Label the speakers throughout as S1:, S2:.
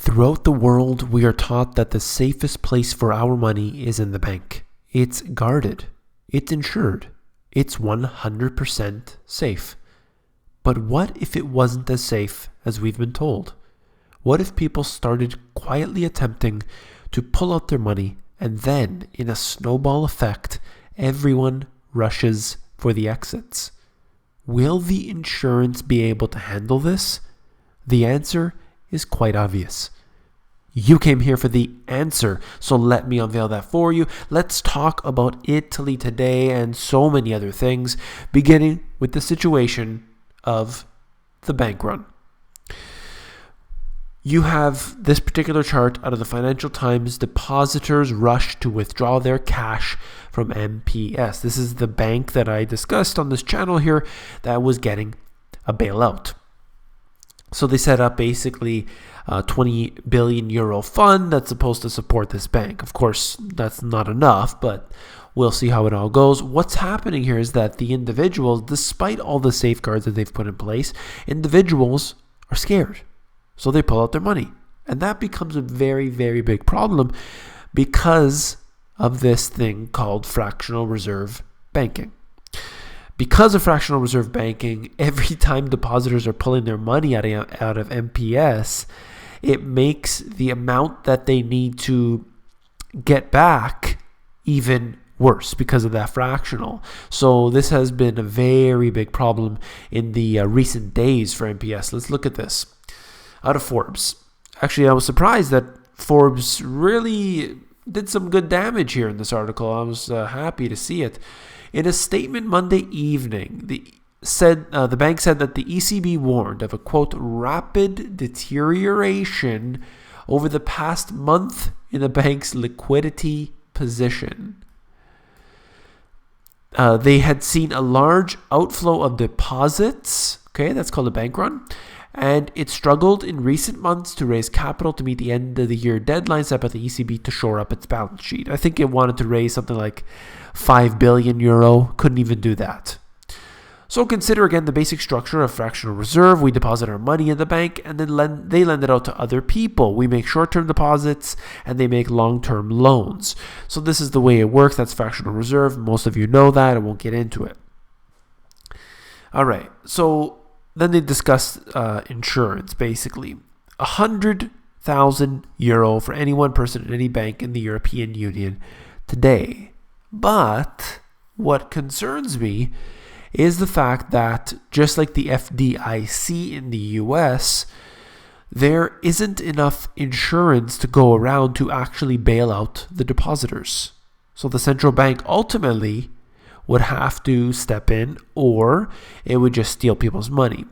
S1: Throughout the world, we are taught that the safest place for our money is in the bank. It's guarded. It's insured. It's 100% safe. But what if it wasn't as safe as we've been told? What if people started quietly attempting to pull out their money and then, in a snowball effect, everyone rushes for the exits? Will the insurance be able to handle this? The answer is quite obvious. You came here for the answer, so let me unveil that for you. Let's talk about Italy today and so many other things, beginning with the situation of the bank run. You have this particular chart out of the Financial Times. Depositors rush to withdraw their cash from BMPS. This is the bank that I discussed on this channel here that was getting a bailout. So they set up basically a 20 billion euro fund that's supposed to support this bank. Of course, that's not enough, but we'll see how it all goes. What's happening here is that the individuals, despite all the safeguards that they've put in place, individuals are scared. So they pull out their money. And that becomes a very, very big problem because of this thing called fractional reserve banking. Because of fractional reserve banking, every time depositors are pulling their money out of BMPS, it makes the amount that they need to get back even worse because of that fractional. So this has been a very big problem in the recent days for BMPS. Let's look at this. Out of Forbes. Actually, I was surprised that Forbes really did some good damage here in this article. I was happy to see it. In a statement Monday evening, the bank said that the ECB warned of a, quote, rapid deterioration over the past month in the bank's liquidity position. They had seen a large outflow of deposits, okay, that's called a bank run, and it struggled in recent months to raise capital to meet the end of the year deadline set by the ECB to shore up its balance sheet. I think it wanted to raise something like 5 billion euro, couldn't even do that. So consider again the basic structure of fractional reserve. We deposit our money in the bank and then they lend it out to other people. We make short-term deposits and they make long-term loans. So this is the way it works. That's fractional reserve. Most of you know that. I won't get into it. All right. So then they discuss insurance, basically. 100,000 euro for any one person in any bank in the European Union today. But what concerns me is the fact that, just like the FDIC in the US, there isn't enough insurance to go around to actually bail out the depositors. So the central bank ultimately would have to step in, or it would just steal people's money.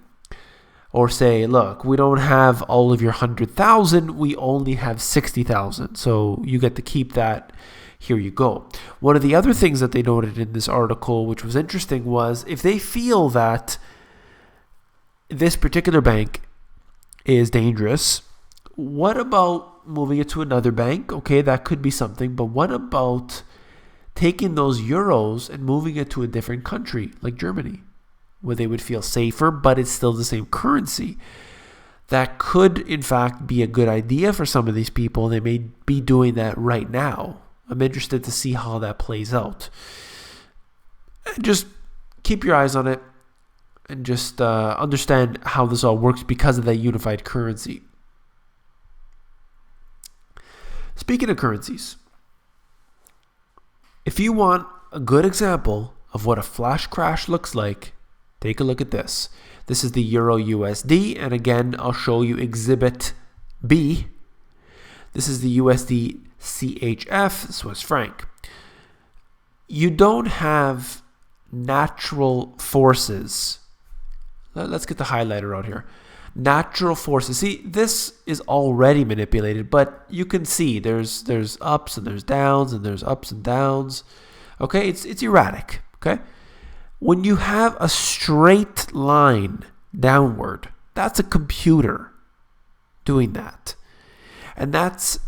S1: Or say, look, we don't have all of your 100,000, we only have 60,000. So you get to keep that. Here you go. One of the other things that they noted in this article, which was interesting, was if they feel that this particular bank is dangerous, what about moving it to another bank? Okay, that could be something. But what about taking those euros and moving it to a different country, like Germany, where they would feel safer, but it's still the same currency? That could, in fact, be a good idea for some of these people. They may be doing that right now. I'm interested to see how that plays out. Just keep your eyes on it and just understand how this all works because of that unified currency. Speaking of currencies, if you want a good example of what a flash crash looks like, take a look at this. This is the Euro USD, and again, I'll show you Exhibit B. This is the USDCHF, Swiss franc. You don't have natural forces. Let's get the highlighter out here. Natural forces. See, this is already manipulated, but you can see there's ups and there's downs and there's ups and downs. Okay, it's erratic. Okay, when you have a straight line downward, that's a computer doing that, and that's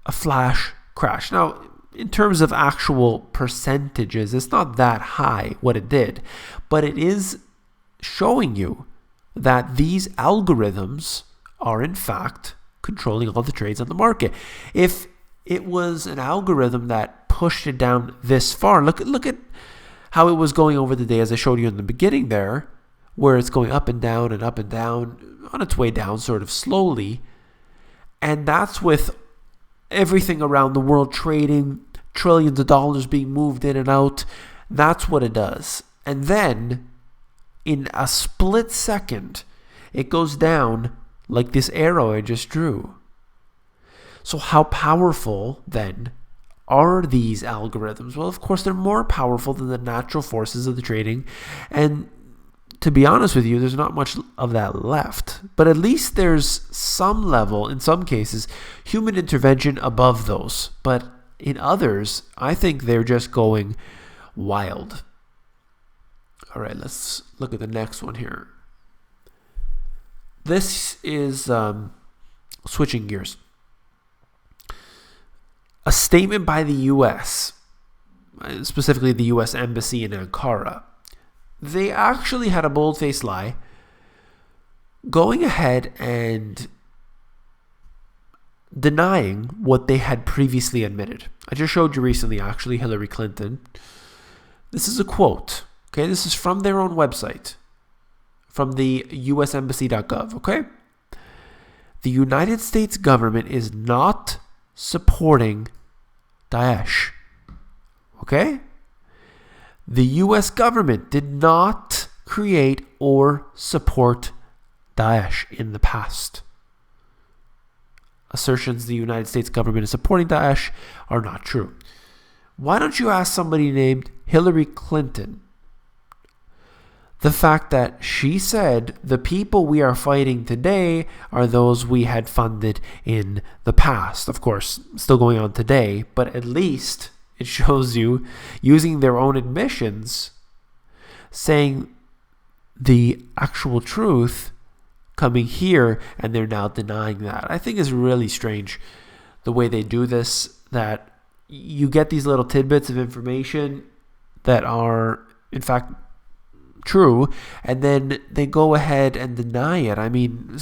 S1: a flash crash. Now, in terms of actual percentages, it's not that high what it did, but it is showing you that these algorithms are in fact controlling all the trades on the market. If it was an algorithm that pushed it down this far, look at how it was going over the day, as I showed you in the beginning there, where it's going up and down on its way down sort of slowly. And that's with everything around the world trading, trillions of dollars being moved in and out. That's what it does. And then in a split second, it goes down like this arrow I just drew. So how powerful then are these algorithms? Well, of course, they're more powerful than the natural forces of the trading. And to be honest with you, there's not much of that left. But at least there's some level, in some cases, human intervention above those. But in others, I think they're just going wild. All right, let's look at the next one here. This is switching gears. A statement by the U.S., specifically the U.S. Embassy in Ankara. They actually had a bold-faced lie, going ahead and denying what they had previously admitted. I just showed you recently, actually, Hillary Clinton. This is a quote. Okay, this is from their own website, from the usembassy.gov. Okay, the United States government is not supporting Daesh. Okay? The U.S. government did not create or support Daesh in the past. Assertions the United States government is supporting Daesh are not true. Why don't you ask somebody named Hillary Clinton? The fact that she said the people we are fighting today are those we had funded in the past. Of course, still going on today, but at least it shows you, using their own admissions, saying the actual truth, coming here, and they're now denying that. I think is really strange the way they do this, that you get these little tidbits of information that are, in fact, true, and then they go ahead and deny it. I mean,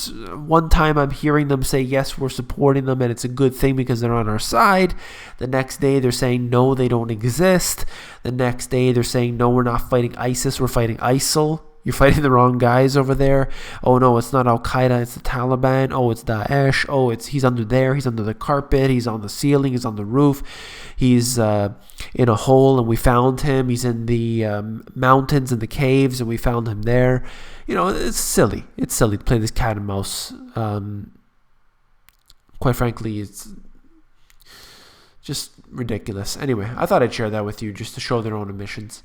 S1: one time I'm hearing them say, yes, we're supporting them and it's a good thing because they're on our side. The next day they're saying, no, they don't exist. The next day they're saying, no, we're not fighting ISIS, we're fighting ISIL. You're fighting the wrong guys over there. Oh no, it's not Al-Qaeda, it's the Taliban. Oh, it's Daesh. Oh, he's under there, he's under the carpet, he's on the ceiling, he's on the roof, he's in a hole and we found him, he's in the mountains and the caves and we found him there. You know, it's silly. It's silly to play this cat and mouse. Quite frankly, it's just ridiculous. Anyway, I thought I'd share that with you just to show their own admissions.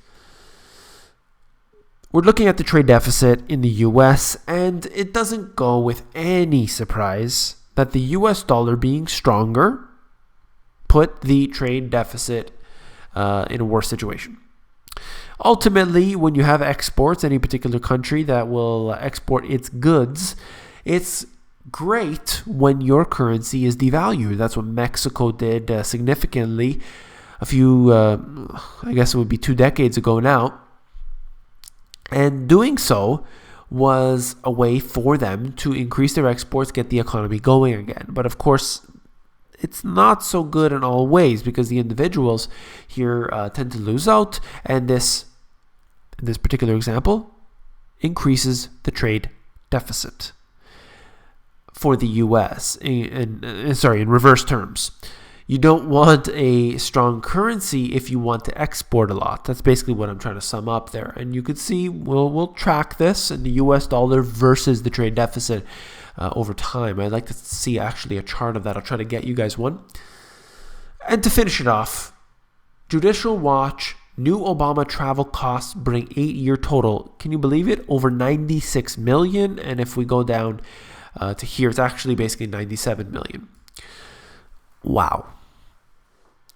S1: We're looking at the trade deficit in the US, and it doesn't go with any surprise that the US dollar being stronger put the trade deficit in a worse situation. Ultimately, when you have exports, any particular country that will export its goods, it's great when your currency is devalued. That's what Mexico did significantly a few, I guess it would be 2 decades ago now. And doing so was a way for them to increase their exports, get the economy going again. But of course, it's not so good in all ways because the individuals here tend to lose out. And this particular example increases the trade deficit for the U.S. in reverse terms. You don't want a strong currency if you want to export a lot. That's basically what I'm trying to sum up there. And you could see, we'll track this in the US dollar versus the trade deficit over time. I'd like to see actually a chart of that. I'll try to get you guys one. And to finish it off, Judicial watch, new Obama travel costs bring 8-year total. Can you believe it? Over 96 million. And if we go down to here, it's actually basically 97 million. Wow.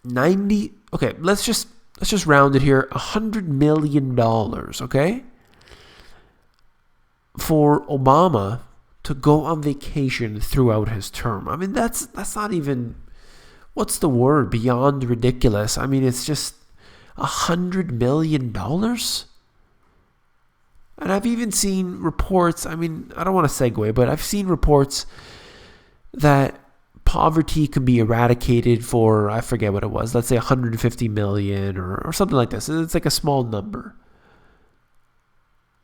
S1: Okay, let's just round it here. $100 million, okay? For Obama to go on vacation throughout his term. I mean, that's not even, what's the word, beyond ridiculous. I mean, it's just $100 million? And I've even seen reports, I mean, I don't want to segue, but I've seen reports that poverty can be eradicated for, I forget what it was, let's say 150 million or something like this. It's like a small number.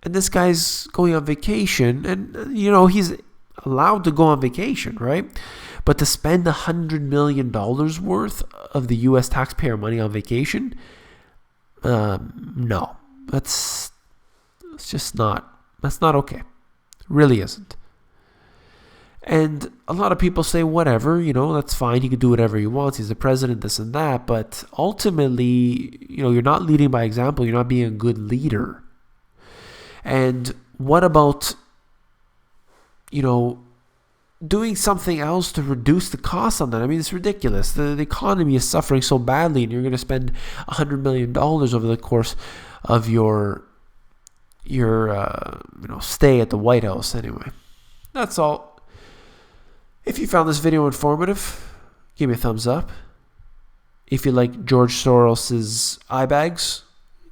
S1: And this guy's going on vacation, and he's allowed to go on vacation, right? But to spend $100 million worth of the US taxpayer money on vacation, no, that's not okay. It really isn't. And a lot of people say, whatever, that's fine. He can do whatever he wants. He's the president, this and that. But ultimately, you're not leading by example. You're not being a good leader. And what about, doing something else to reduce the costs on that? I mean, it's ridiculous. The economy is suffering so badly, and you're going to spend $100 million over the course of your stay at the White House. Anyway, that's all. If you found this video informative, give me a thumbs up. If you like George Soros's eye bags,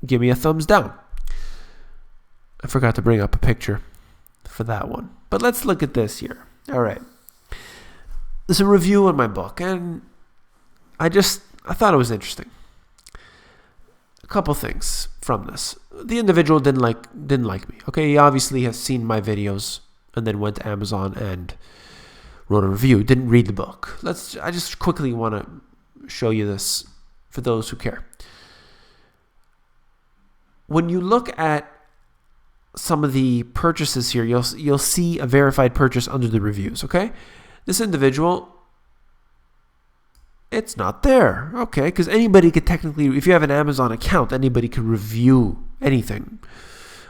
S1: give me a thumbs down. I forgot to bring up a picture for that one. But let's look at this here. All right. There's a review on my book, and I thought it was interesting. A couple things from this. The individual didn't like me. Okay, he obviously has seen my videos and then went to Amazon and wrote a review. Didn't read the book. I just quickly want to show you this for those who care. When you look at some of the purchases here, you'll see a verified purchase under the reviews, okay? This individual, it's not there, okay? Because anybody could technically, if you have an Amazon account, anybody could review anything,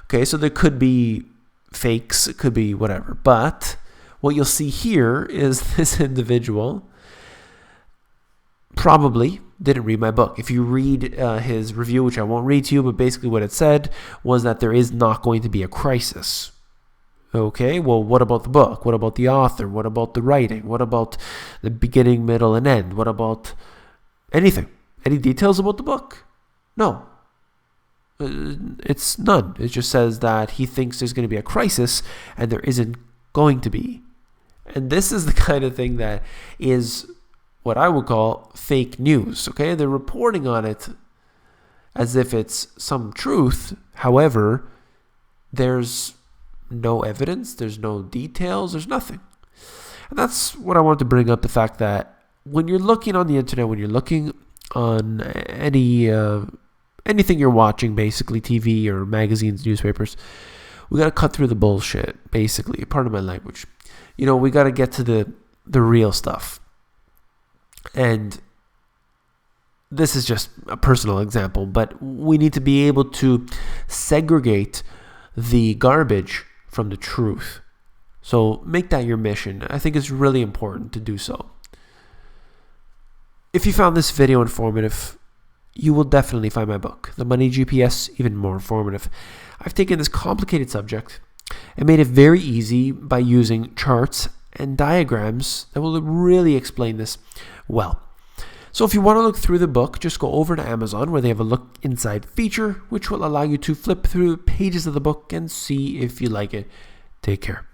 S1: okay? So there could be fakes, it could be whatever. But what you'll see here is this individual probably didn't read my book. If you read his review, which I won't read to you, but basically what it said was that there is not going to be a crisis. Okay, well, what about the book? What about the author? What about the writing? What about the beginning, middle, and end? What about anything? Any details about the book? No. It's none. It just says that he thinks there's going to be a crisis, and there isn't going to be. And this is the kind of thing that is what I would call fake news, okay? They're reporting on it as if it's some truth. However, there's no evidence, there's no details, there's nothing. And that's what I wanted to bring up, the fact that when you're looking on the internet, when you're looking on anything you're watching, basically TV or magazines, newspapers, we got to cut through the bullshit, basically. Part of my language. We got to get to the real stuff. And this is just a personal example, but we need to be able to segregate the garbage from the truth. So make that your mission. I think it's really important to do so. If you found this video informative, you will definitely find my book, The Money GPS, even more informative. I've taken this complicated subject and made it very easy by using charts and diagrams that will really explain this well. So if you want to look through the book, just go over to Amazon where they have a look inside feature, which will allow you to flip through pages of the book and see if you like it. Take care.